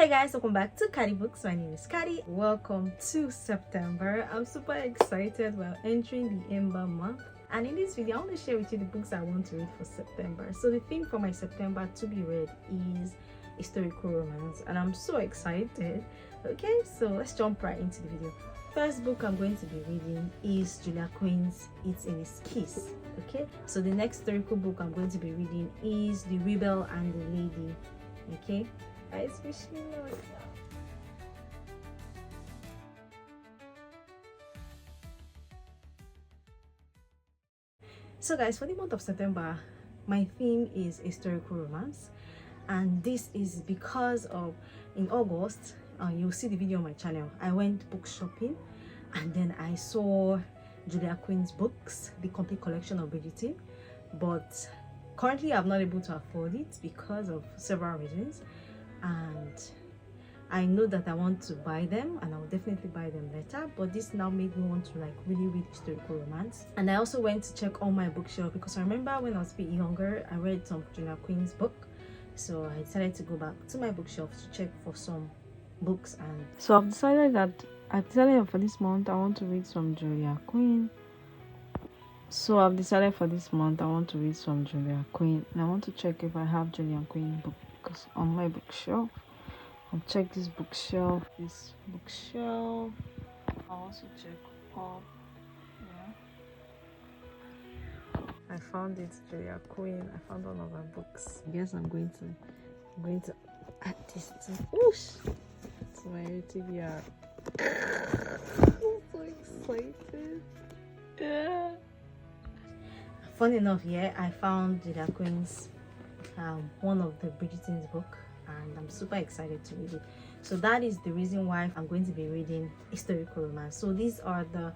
Hey guys, welcome back to Caddy Books. My name is Caddy. Welcome to September. I'm super excited. We're entering the Ember month, and in this video I want to share with you the books I want to read for September. So the theme for my September to be read is historical romance, and I'm so excited. Okay, so let's jump right into the video. First book I'm going to be reading is Julia Quinn's It's in His Kiss. Okay, so the next historical book I'm going to be reading is The Rebel and the Lady. Okay, guys, wish me luck. So guys, for the month of September, my theme is historical romance, and this is because of in August, you'll see the video on my channel, I went book shopping, and then I saw Julia Quinn's books, the complete collection of Bridgerton, but currently I'm not able to afford it because of several reasons, and I know that I want to buy them, and I'll definitely buy them later, but this now made me want to really read historical romance. And I also went to check on my bookshelf because I remember when I was a bit younger I read some Julia Quinn's book, so I decided to go back to my bookshelf to check for some books. And so I've decided for this month I want to read some Julia Quinn. And I want to check if I have Julia Quinn books on my bookshelf. I'll check this bookshelf. I'll also check up. Yeah, I found it, Julia Quinn. I found one of her books. I guess I'm going to add this to my TBR. I'm so excited. Yeah. Fun enough, yeah, I found Julia Quinn's one of the Bridgerton's book, and I'm super excited to read it. So that is the reason why I'm going to be reading historical romance. So these are the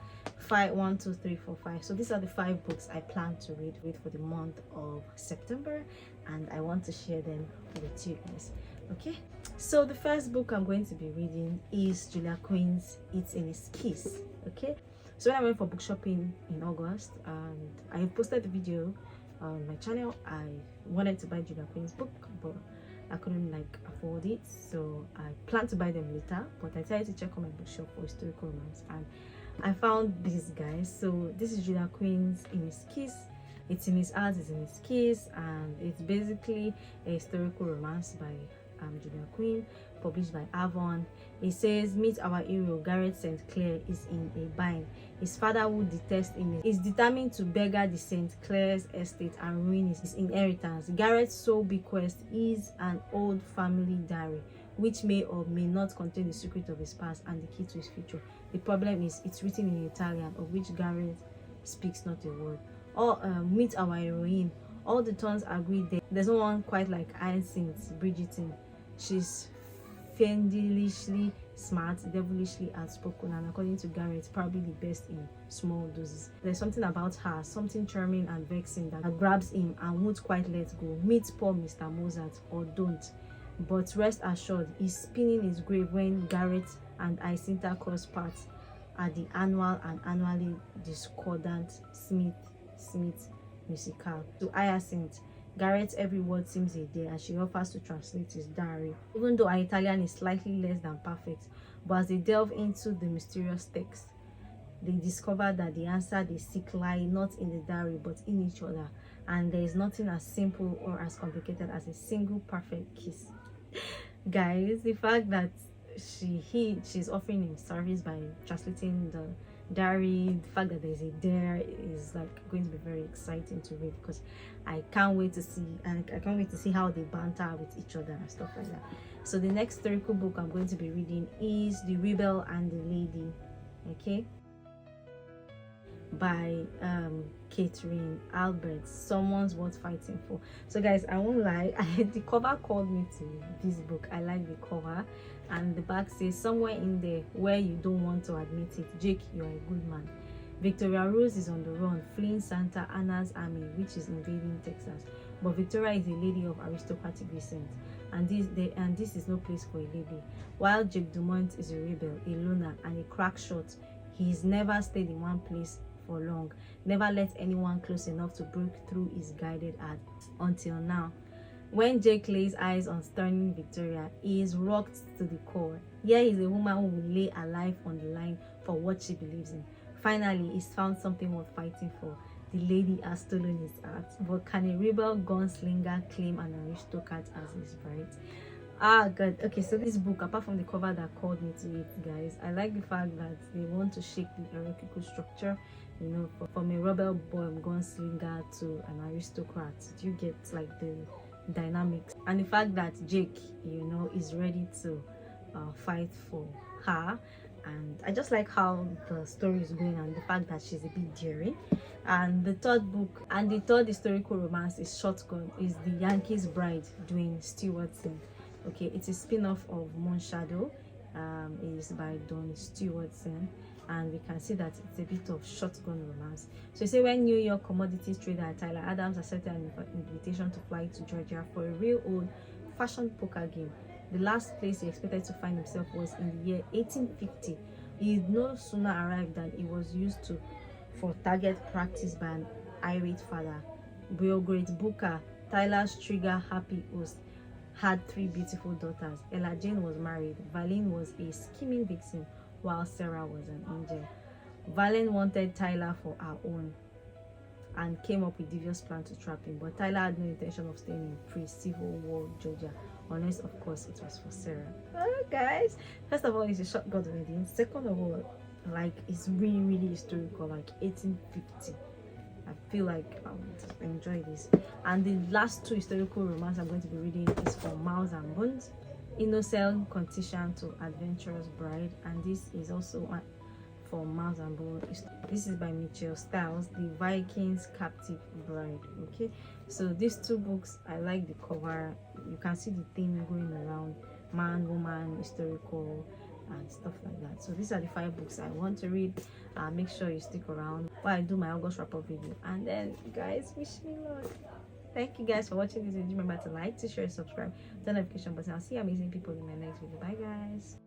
1, 2, 3, 4, 5. So these are the 5 books I plan to read for the month of September, and I want to share them with you guys. Okay, so the first book I'm going to be reading is Julia Quinn's It's in His Kiss. Okay, so when I went for book shopping in August, and I posted the video on my channel, I wanted to buy Julia Quinn's book, but I couldn't afford it, so I planned to buy them later. But I decided to check on my bookshelf for historical romance, and I found these guys. So this is Julia Quinn's In His Kiss. It's in his heart, it's in his kiss, and it's basically a historical romance by Julia Quinn, published by Avon. It says, meet our hero. Garrett St. Clair is in a bind. His father, who detests him, is determined to beggar the St. Clair's estate and ruin his inheritance. Garrett's sole bequest is an old family diary, which may or may not contain the secret of his past and the key to his future. The problem is it's written in Italian, of which Garrett speaks not a word. Or meet our heroine. All the tons agree there's no one quite like Hyacinth Bridgerton. She's fiendishly smart, devilishly outspoken, and according to Garrett, probably the best in small doses. There's something about her, something charming and vexing, that grabs him and won't quite let go. Meet poor Mr. Mozart, or don't. But rest assured, he's spinning his grave when Garrett and Hyacinth cross paths at the annual and annually discordant Smith musical. To Hyacinth, Garrett's every word seems a day, and she offers to translate his diary, even though her Italian is slightly less than perfect. But as they delve into the mysterious text, they discover that the answer they seek lie not in the diary but in each other, and there is nothing as simple or as complicated as a single perfect kiss. Guys, the fact that she's offering him service by translating the diary, the fact that there's a dare is going to be very exciting to read, because I can't wait to see how they banter with each other and stuff like that. So the next historical book I'm going to be reading is The Rebel and the Lady, okay, by Catherine Alberts. Someone's worth fighting for. So guys, I won't lie, the cover called me to this book. I like the cover, and the back says, somewhere in there where you don't want to admit it, Jake, you're a good man. Victoria Rose is on the run, fleeing Santa Anna's army, which is invading Texas. But Victoria is a lady of aristocratic descent, and this is no place for a lady. While Jake Dumont is a rebel, a loner, and a crack shot, he's never stayed in one place for long, never let anyone close enough to break through his guided hand until now. When Jake lays eyes on stunning Victoria, he is rocked to the core. Here is a woman who will lay her life on the line for what she believes in. Finally, he's found something worth fighting for. The lady has stolen his heart. But can a rebel gunslinger claim an aristocrat as his bride? Ah, God. Okay, so this book, apart from the cover that called me to it, guys, I like the fact that they want to shake the hierarchical structure, you know, from a rebel boy gunslinger to an aristocrat. Do you get like the dynamics? And the fact that Jake, you know, is ready to fight for her. And I just like how the story is going and the fact that she's a bit daring. And the third book and the third historical romance is Shotgun, is The Yankee's Bride, Dwayne Stewartson. Okay, it's a spin-off of Moonshadow. It is by Don Stewartson, and we can see that it's a bit of shotgun romance. So you say when New York commodities trader Tyler Adams accepted an invitation to fly to Georgia for a real old fashioned poker game, the last place he expected to find himself was in the year 1850. He no sooner arrived than he was used to for target practice by an irate father. Real great booker, Tyler's trigger happy host, had 3 beautiful daughters. Ella Jane was married. Valene was a scheming vixen, while Sarah was an angel. Valene wanted Tyler for her own and came up with devious plan to trap him, but Tyler had no intention of staying in pre-Civil War Georgia, unless of course it was for Sarah. Oh, guys, first of all, it's a shotgun wedding. Second of all, like, it's really historical, like 1850. I feel like I would enjoy this. And the last 2 historical romance I'm going to be reading is from Miles and Bones, Innocent Condition to Adventurous Bride, and this is also for Miles and Bones. This is by Mitchell Stiles, The Viking's Captive Bride. Okay, so these 2 books, I like the cover. You can see the theme going around: man, woman, historical, and stuff like that. So these are the 5 books I want to read. Make sure you stick around while I do my August wrap-up video, and then guys, wish me luck. Thank you guys for watching this video. Remember to like, to share, subscribe, turn the notification button. I'll see you amazing people in my next video. Bye guys.